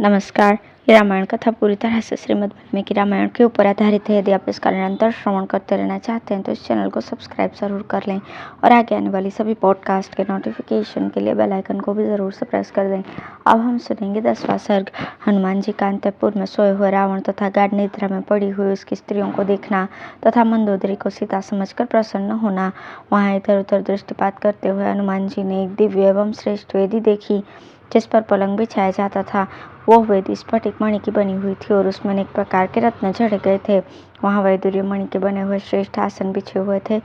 नमस्कार। ये रामायण कथा पूरी तरह से श्रीमद् वाल्मीकि रामायण के ऊपर आधारित है। यदि आप इसका निरंतर श्रवण करते रहना चाहते हैं तो इस चैनल को सब्सक्राइब जरूर कर लें और आगे आने वाली सभी पॉडकास्ट के नोटिफिकेशन के लिए बेल आइकन को भी ज़रूर से प्रेस कर दें। अब हम सुनेंगे 10वां सर्ग। हनुमान जी का अंतःपुर में सोए हुए रावण तथा गाढ़ निद्रा में पड़ी हुई उसकी स्त्रियों को देखना तथा मंदोदरी को सीता समझकर प्रसन्न होना। वहाँ इधर उधर दृष्टिपात करते हुए हनुमान जी ने एक दिव्य एवं श्रेष्ठ वेदी देखी जिस पर पलंग बिछाया जाता था। वो वेदी स्फटिक मणि की बनी हुई थी और उसमें अनेक प्रकार के रत्न जड़े गए थे। वहाँ वैदुर्य मणि के बने हुए श्रेष्ठ आसन बिछे हुए थे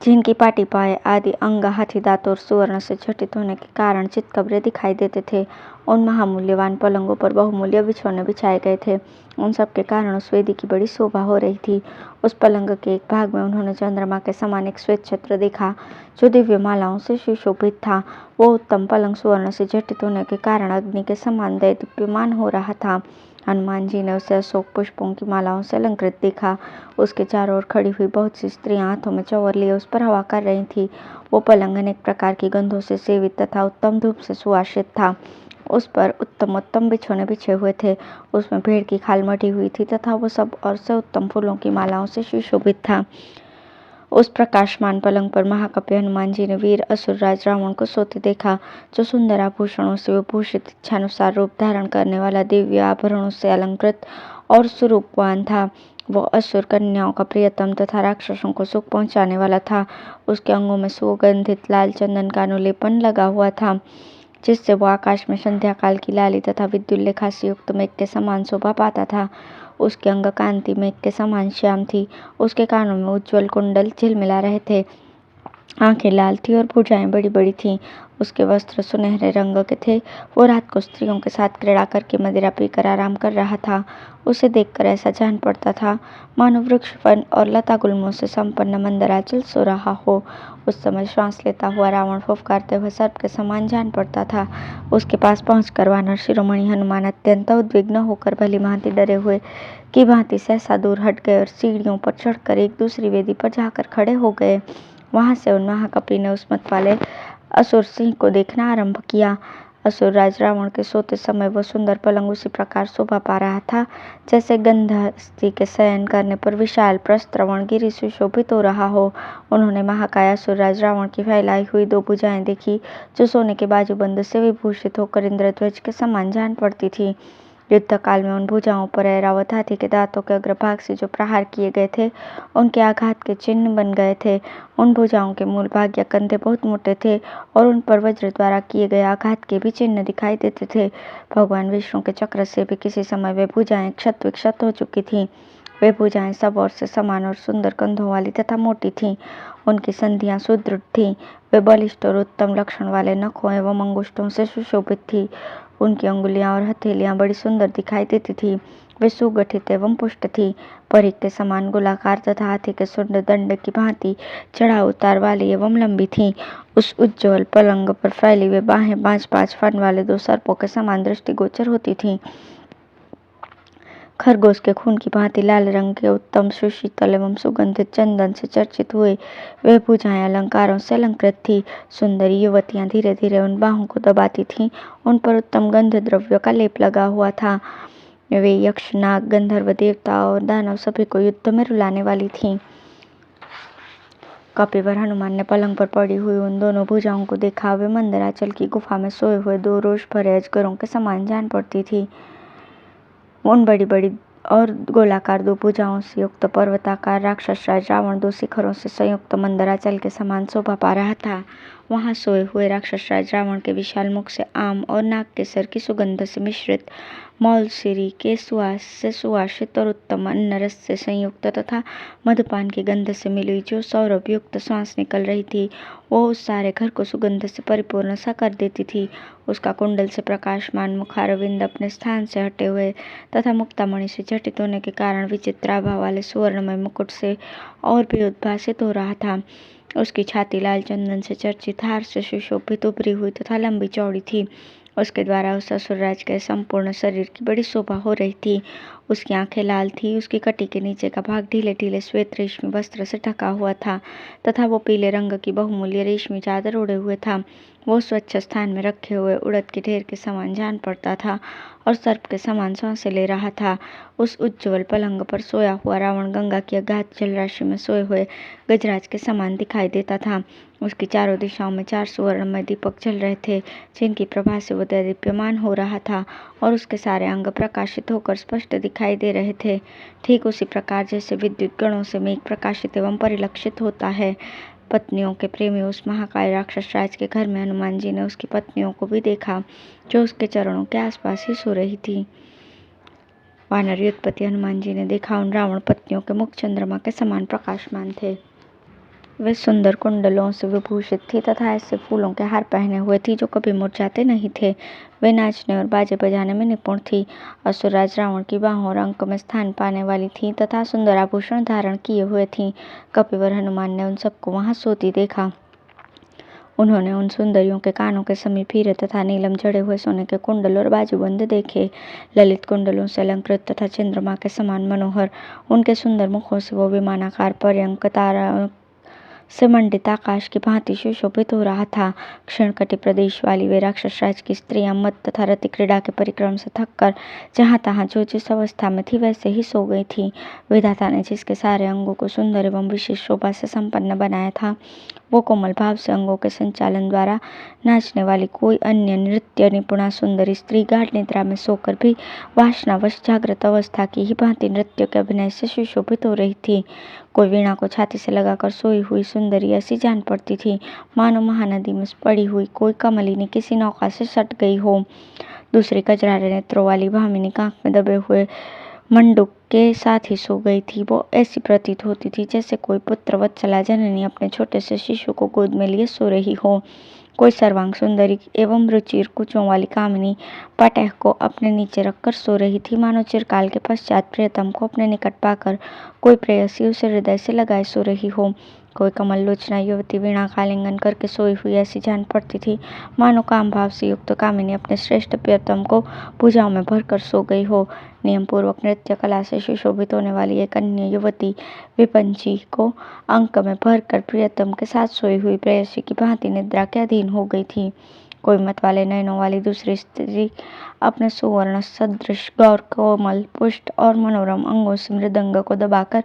जिनकी पाटी पाए आदि अंग हाथी दांत और सुवर्ण से छटित होने के कारण चितकबरे दिखाई देते थे। उन महामूल्यवान पलंगों पर बहुमूल्य बिछौने बिछाए गए थे। उन सब के कारण उस वेदी की बड़ी शोभा हो रही थी। उस पलंग के एक भाग में उन्होंने चंद्रमा के समान एक श्वेत छत्र देखा जो दिव्य मालाओं से सुशोभित था। वो उत्तम पलंग सुवर्ण से झटित होने के कारण अग्नि के समान दैदीप्यमान हो रहा था। हनुमान जी ने उसे अशोक पुष्पों की मालाओं से अलंकृत देखा। उसके चारों ओर खड़ी हुई बहुत सी स्त्रियां हाथों में चंवर लिए उस पर हवा कर रही थी। वो पलंग अनेक प्रकार की गंधों से सेवित तथा उत्तम धूप से सुवासित था। उस पर उत्तम उत्तम बिछौने बिछे हुए थे। उसमें भेड़ की खाल मढ़ी हुई थी तथा वो सब और से उत्तम फूलों की मालाओं से सुशोभित था। उस प्रकाशमान पलंग पर महाकपि हनुमान जी ने वीर असुरराज रावण को सोते देखा जो सुंदर आभूषणों से विभूषित इच्छानुसार रूप धारण करने वाला दिव्य आभरणों से अलंकृत और सुरूपवान था। वो असुर कन्याओं का प्रियतम तथा राक्षसों को सुख पहुंचाने वाला था। उसके अंगों में सुगंधित लाल चंदन का अनुलेपन लगा हुआ था जिससे वो आकाश में संध्या काल की लाली तथा विद्युल्लेखा से युक्त मेघ के समान शोभा पाता था। उसके अंग कांति मेघ के समान श्याम थी। उसके कानों में उज्ज्वल कुंडल झिलमिला रहे थे। आंखें लाल थी और भुजाएं बड़ी बड़ी थीं। उसके वस्त्र सुनहरे रंग के थे। वो रात को स्त्रियों के साथ क्रीड़ा करके मदिरा पीकर आराम कर रहा था। उसे देखकर ऐसा जान पड़ता था मानो वृक्ष वन और लता गुल्मों से संपन्न मंदराचल सो रहा हो। उस समय श्वास लेता हुआ रावण फुफकारते हुए सर्प के समान जान पड़ता था। उसके पास पहुंचकर वानर शिरोमणि हनुमान अत्यंत उद्विग्न होकर भली भांति डरे हुए की भांति सहसा दूर हट गए और सीढ़ियों पर चढ़कर एक दूसरी वेदी पर जाकर खड़े हो गए। वहां से उन महाकपि ने उस मत वाले असुर सिंह को देखना आरंभ किया। असुर राज रावण के सोते समय वह सुंदर पलंग उसी प्रकार शोभा पा रहा था जैसे गंधहस्ती के शयन करने पर विशाल प्रस्त्रवण गिरि सुशोभित हो रहा हो। उन्होंने महाकाय असुर राज रावण की फैलाई हुई दो भुजाएं देखी जो सोने के बाजूबंद से विभूषित होकर इंद्रध्वज के समान जान पड़ती थी। युद्ध काल में उन भुजाओं पर ऐरावत हाथी के दांतों के अग्रभाग से जो प्रहार किए गए थे उनके आघात के चिन्ह बन गए थे। उन भुजाओं के मूल भाग या कंधे बहुत मोटे थे और उन पर वज्र द्वारा किए गए आघात के भी चिन्ह दिखाई देते थे। भगवान विष्णु के चक्र से भी किसी समय वे भुजाएं क्षत विक्षत हो चुकी थीं। वे भुजाएं सब ओर से समान और सुंदर कंधों वाली तथा मोटी थीं। उनकी संधियां सुदृढ़ थीं। वे बलिष्ठ और उत्तम लक्षण वाले नखों एवं अंगुष्ठों से सुशोभित थी। उनकी अंगुलियां और हथेलियां बड़ी सुंदर दिखाई देती थी। वे सुगठित एवं पुष्ट थी। परिक के समान गोलाकार तथा हाथी के सुंड दंड की भांति चढ़ाव उतार वाली एवं लंबी थी। उस उज्ज्वल पलंग पर फैली हुई बाहें 5-5 फन वाले 2 सर्पों के समान दृष्टिगोचर होती थीं। खरगोश के खून की भांति लाल रंग के उत्तम सुशीतल एवं सुगंधित चंदन से चर्चित हुए वे भुजाएं अलंकारों से अलंकृत थी। सुंदरी युवतियां धीरे धीरे उन बाहों को दबाती थीं। उन पर उत्तम गंध द्रव्यों का लेप लगा हुआ था। वे यक्ष नाग गंधर्व देवता और दानव सभी को युद्ध में रुलाने वाली थीं। कपिवर हनुमान ने पलंग पर पड़ी हुई उन दोनों भुजाओं को देखा। वे मंदराचल की गुफा में सोए हुए 2 रोष भरे अजगरों के समान जान पड़ती थी। उन बड़ी बड़ी और गोलाकार 2 भुजाओं से युक्त पर्वताकार राक्षस राज रावण 2 शिखरों से संयुक्त मंदराचल के समान शोभा पा रहा था। वहां सोए हुए राक्षस राज रावण के विशाल मुख से आम और नाग केसर की सुगंध से मिश्रित मौलसिरी के सुवास से सुवासित और उत्तम अन्न रस से संयुक्त तथा मधुपान की गंध से मिली जो सौरभ युक्त श्वास निकल रही थी वो उस सारे घर को सुगंध से परिपूर्ण सा कर देती थी। उसका कुंडल से प्रकाशमान मुखारविंद अपने स्थान से हटे हुए तथा मुक्तामणि से झटित होने के कारण विचित्र आभा वाले सुवर्णमय मुकुट से और भी उद्भासित हो रहा था। उसकी छाती लाल चंदन से चर्चित हार से सुशोभित उभरी हुई तथा लंबी चौड़ी थी। उसके द्वारा उस असुरराज के संपूर्ण शरीर की बड़ी शोभा हो रही थी। उसकी आंखें लाल थी, उसकी कटी के नीचे का भाग ढीले ढीले श्वेत रेशमी वस्त्र से ढका हुआ था तथा वो पीले रंग की बहुमूल्य रेशमी चादर ओढ़े हुए था। वो स्वच्छ स्थान में रखे हुए उड़द के ढेर के समान जान पड़ता था और सर्प के समान सांसें ले रहा था। उस उज्ज्वल पलंग पर सोया हुआ रावण गंगा की अगाध जलराशि में सोए हुए गजराज के समान दिखाई देता था। उसकी चारों दिशाओं में 4 सुवर्णमय दीपक जल रहे थे, जिनकी प्रभा से वो दैदीप्यमान हो रहा था और उसके सारे अंग प्रकाशित होकर स्पष्ट दिखाई दे रहे थे, ठीक उसी प्रकार जैसे विद्युत गणों से मेघ प्रकाशित एवं परिलक्षित होता है। पत्नियों के प्रेमी उस महाकाय राक्षस राज के घर में हनुमान जी ने उसकी पत्नियों को भी देखा, जो उसके चरणों के आसपास ही सो रही थी। वानर युद्धपति हनुमान जी ने देखा, उन रावण पत्नियों के मुख चंद्रमा के समान प्रकाशमान थे। वे सुंदर कुंडलों से विभूषित थी तथा ऐसे फूलों के हार पहने हुए थी जो कभी मुरझाते नहीं थे। वे नाचने और बाजे बजाने में निपुण थी। असुरराज रावण की बाहों और अंक में स्थान पाने वाली थी तथा सुंदर आभूषण धारण किए हुए थी। कपिवर हनुमान ने उन सबको वहां सोती देखा। उन्होंने उन सुंदरियों के कानों के समीप हीरे तथा नीलम जड़े हुए सोने के कुंडल और बाजूबंद देखे, ललित कुंडलों से अलंकृत तथा चंद्रमा के समान मनोहर। उनके सुंदर मुखों से वो विमानाकार पर्यंक तारा से मंडित आकाश की भांति सुशोभित हो रहा था। क्षणकटि प्रदेश वाली वे राक्षस राज की स्त्रियां मत तथा रति क्रीड़ा के परिक्रम से थककर जहां तहां जो जिस अवस्था में थी वैसे ही सो गई थी। विधाता ने जिसके सारे अंगों को सुंदर एवं विशेष शोभा से संपन्न बनाया था, वो कोमल भाव से अंगों के संचालन द्वारा नाचने वाली कोई अन्य नृत्य निपुणा सुंदरी स्त्री गाढ़ निद्रा में सोकर भी वासनावश जागृत अवस्था की ही भांति नृत्य के अभिनय से सुशोभित हो रही थी। कोई वीणा को छाती से लगाकर सोई हुई सुंदरी ऐसी जान पड़ती थी, मानो महानदी में पड़ी हुई कोई कमलिनी किसी नौका से सट गई हो। दूसरी कजरारे नेत्रों वाली भामिनी आंख में दबे हुए मंडूक के साथ ही सो गई थी। वो ऐसी प्रतीत होती थी जैसे कोई पुत्र वत्सला जननी अपने छोटे से शिशु को गोद में लिए सो रही हो। कोई सर्वांग सुंदरी एवं रुचिर कुचों वाली कामिनी पटह को अपने नीचे रखकर सो रही थी, मानो चिरकाल के पश्चात प्रियतम को अपने निकट पाकर कोई प्रेयसी उसे हृदय से लगाए सो रही हो। कोई कमल लोचना युवती वीणा का आलिंगन करके सोई हुई ऐसी जान पड़ती थी, मानो काम भाव से युक्त कामिनी अपने श्रेष्ठ प्रियतम को भुजाओं में भरकर सो गई हो। नियम पूर्वक नृत्य कला से सुशोभित होने वाली एक अन्य युवती विपंची को अंक में भरकर प्रियतम के साथ सोई हुई प्रेयसी की भांति निद्रा के अधीन हो गई थी। कोई मत वाले नयनों वाली दूसरी स्त्री अपने सुवर्ण सदृश गौर कोमल पुष्ट और मनोरम अंगों से मृदंग को दबाकर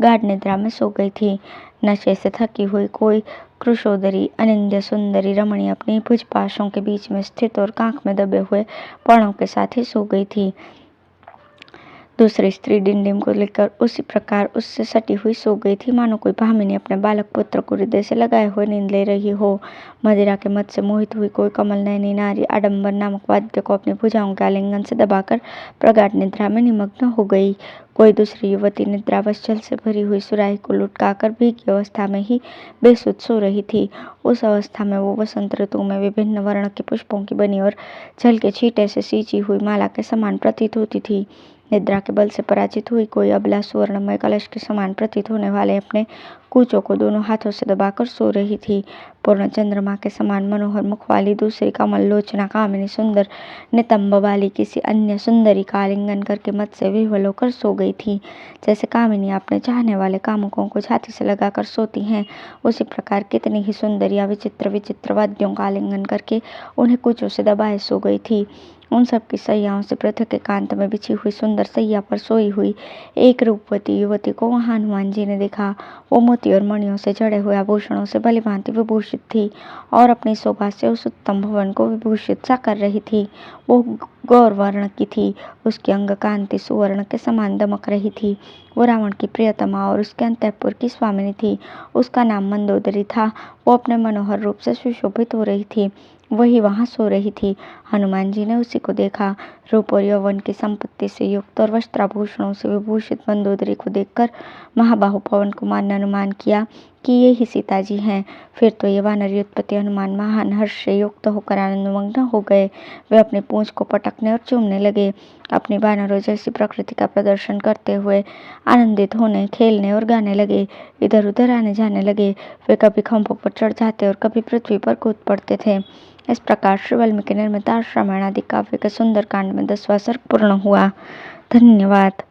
गाढ़ निद्रा में सो गई थी। नशे से थकी हुई कोई कृशोदरी अनिंद्य सुंदरी रमणी अपनी भुजपाशों के बीच में स्थित और कांख में दबे हुए पर्णों के साथ ही सो गई थी। दूसरी स्त्री डिंडिम को लेकर उसी प्रकार उससे सटी हुई सो गई थी, मानो कोई भामिनी अपने बालक पुत्र को हृदय से लगाए हुए नींद ले रही हो। मदिरा के मत से मोहित हुई कोई कमल नयनी नारी आडंबर नामक वाद्य को अपनी भुजाओं के आलिंगन से दबाकर प्रगाढ़ निद्रा में निमग्न हो गई। कोई दूसरी युवती निद्रावश जल से भरी हुई सुराही को लुटकाकर भीगी अवस्था में ही बेसुध सो रही थी। उस अवस्था में वो वसंत ऋतु में विभिन्न वर्ण के पुष्पों की बनी और जल के छींटे से सींची हुई माला के समान प्रतीत होती थी। निद्रा के बल से पराजित हुई कोई अबला सुवर्णमय कलश के समान प्रतीत होने वाले अपने कूचों को दोनों हाथों से दबाकर सो रही थी। पूर्ण चंद्रमा के समान मनोहर मुख वाली दूसरी कमल लोचना कामिनी सुंदर नितंब वाली किसी अन्य सुंदरी का आलिंगन करके मत से विह्वल होकर सो गई थी। जैसे कामिनी अपने चाहने वाले कामुकों को छाती से लगाकर सोती हैं, उसी प्रकार कितनी ही सुंदरियां विचित्र विचित्र वाद्यों का आलिंगन करके उन्हें कूचों से दबाए सो गई थी। उन सब की सैयाओं से पृथक एकांत में बिछी हुई सुंदर सैया पर सोई हुई एक रूपवती युवती को वहां हनुमान जी ने देखा। वो मोती और मणियों से जड़े हुए आभूषणों से भली भांति विभूषित थी और अपनी शोभा से उस उत्तम भवन को विभूषित सा कर रही थी। वो गौर वर्ण की थी, उसकी अंग कांति सुवर्ण के समान दमक रही थी। वो रावण की प्रियतमा और उसके अंतःपुर की स्वामिनी थी। उसका नाम मंदोदरी था। वो अपने मनोहर रूप से सुशोभित हो रही थी, वही वहां सो रही थी। हनुमान जी ने उसी को देखा। रूप और यौवन की संपत्ति से युक्त और वस्त्राभूषणों से विभूषित मंदोदरी को देखकर महाबाहु पवन कुमार ने अनुमान किया कि ये ही सीता जी हैं। फिर तो ये वानर युद्धपति हनुमान महान हर्ष से युक्त होकर आनंदमग्न हो गए। वे अपनी पूंछ को पटकने और चूमने लगे। अपनी वानरों जैसी प्रकृति का प्रदर्शन करते हुए आनंदित होने, खेलने और गाने लगे। इधर उधर आने जाने लगे। वे कभी खंभों पर चढ़ जाते और कभी पृथ्वी पर कूद पड़ते थे। इस प्रकार श्री वाल्मीकि निर्मित रामायण आदि काव्य के सुंदर कांड में 10वां सर्ग पूर्ण हुआ। धन्यवाद।